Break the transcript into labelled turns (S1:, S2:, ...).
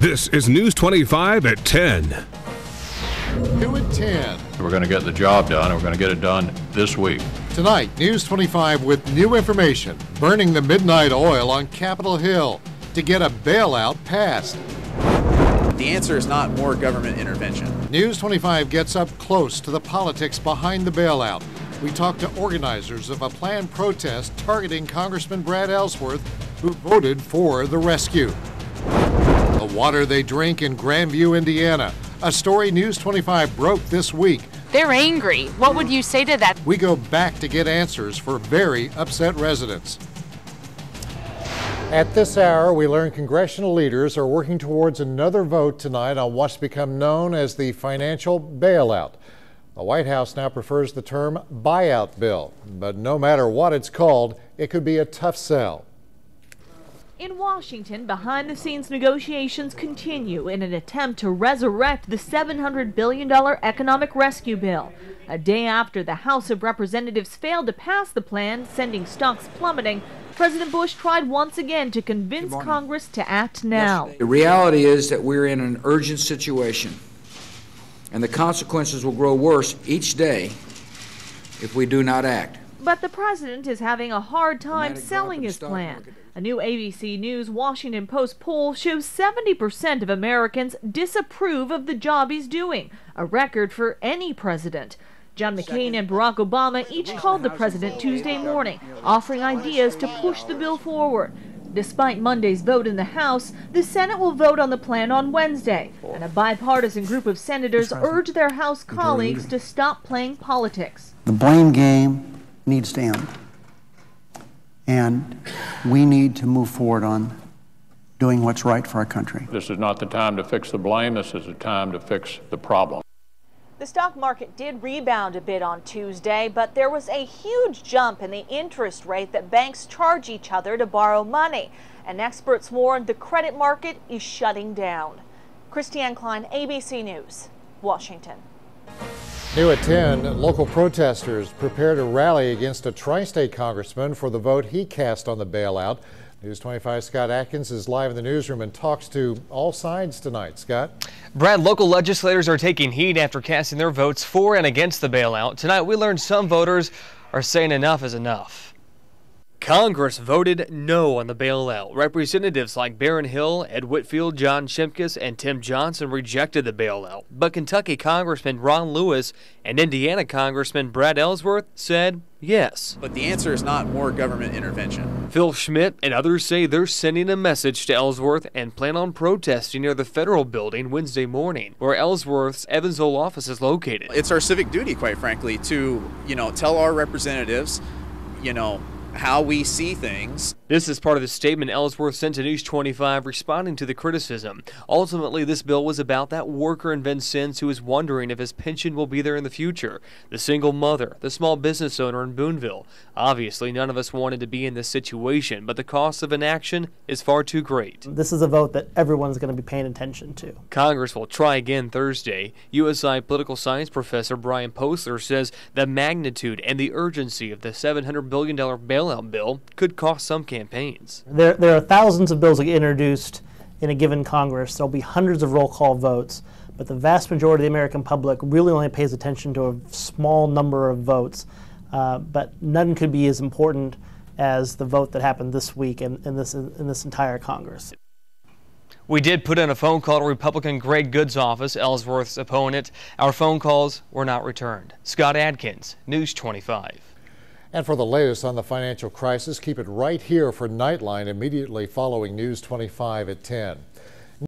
S1: This is News 25 at 10.
S2: 2 at 10.
S3: We're going to get the job done, and we're going to get it done this week.
S2: Tonight, News 25 with new information, burning the midnight oil on Capitol Hill to get a bailout passed.
S4: The answer is not more government intervention.
S2: News 25 gets up close to the politics behind the bailout. We talked to organizers of a planned protest targeting Congressman Brad Ellsworth, who voted for the rescue. The water they drink in Grandview, Indiana. A story News 25 broke this week.
S5: They're angry. What would you say to that?
S2: We go back to get answers for very upset residents. At this hour, we learn congressional leaders are working towards another vote tonight on what's become known as the financial bailout. The White House now prefers the term buyout bill, but no matter what it's called, it could be a tough sell.
S6: In Washington, behind-the-scenes negotiations continue in an attempt to resurrect the $700 billion economic rescue bill. A day after the House of Representatives failed to pass the plan, sending stocks plummeting, President Bush tried once again to convince Congress to act now.
S7: The reality is that we're in an urgent situation, and the consequences will grow worse each day if we do not act.
S6: But the president is having a hard time selling his plan. A new ABC News Washington Post poll shows 70% of Americans disapprove of the job he's doing, a record for any president. John McCain and Barack Obama each called the president Tuesday morning, offering ideas to push the bill forward. Despite Monday's vote in the House, the Senate will vote on the plan on Wednesday, and a bipartisan group of senators urge their House colleagues to stop playing politics.
S8: The blame game needs to end, and we need to move forward on doing what's right for our country.
S3: This is not the time to fix the blame. This is the time to fix the problem.
S9: The stock market did rebound a bit on Tuesday, but there was a huge jump in the interest rate that banks charge each other to borrow money. And experts warn the credit market is shutting down. Christiane Klein, ABC News, Washington.
S2: New at 10, local protesters prepare to rally against a tri-state congressman for the vote he cast on the bailout. News 25's Scott Atkins is live in the newsroom and talks to all sides tonight. Scott?
S10: Brad, local legislators are taking heat after casting their votes for and against the bailout. Tonight we learned some voters are saying enough is enough. Congress voted no on the bailout. Representatives like Barron Hill, Ed Whitfield, John Shimkus, and Tim Johnson rejected the bailout. But Kentucky Congressman Ron Lewis and Indiana Congressman Brad Ellsworth said yes.
S4: But the answer is not more government intervention.
S10: Phil Schmidt and others say they're sending a message to Ellsworth and plan on protesting near the federal building Wednesday morning, where Ellsworth's Evansville office is located.
S4: It's our civic duty, quite frankly, to, tell our representatives, how we see things.
S10: This is part of the statement Ellsworth sent to News 25 responding to the criticism. Ultimately, this bill was about that worker in Vincennes who is wondering if his pension will be there in the future, the single mother, the small business owner in Boonville. Obviously, none of us wanted to be in this situation, but the cost of inaction is far too great.
S11: This is a vote that everyone's going to be paying attention to.
S10: Congress will try again Thursday. USI political science professor Brian Posler says the magnitude and the urgency of the $700 billion bailout bill could cost some campaigns.
S11: There are thousands of bills that get introduced in a given Congress. There'll be hundreds of roll call votes, but the vast majority of the American public really only pays attention to a small number of votes. But none could be as important as the vote that happened this week in this entire Congress.
S10: We did put in a phone call to Republican Greg Good's office, Ellsworth's opponent. Our phone calls were not returned. Scott Adkins, News 25.
S2: And for the latest on the financial crisis, keep it right here for Nightline immediately following News 25 at 10.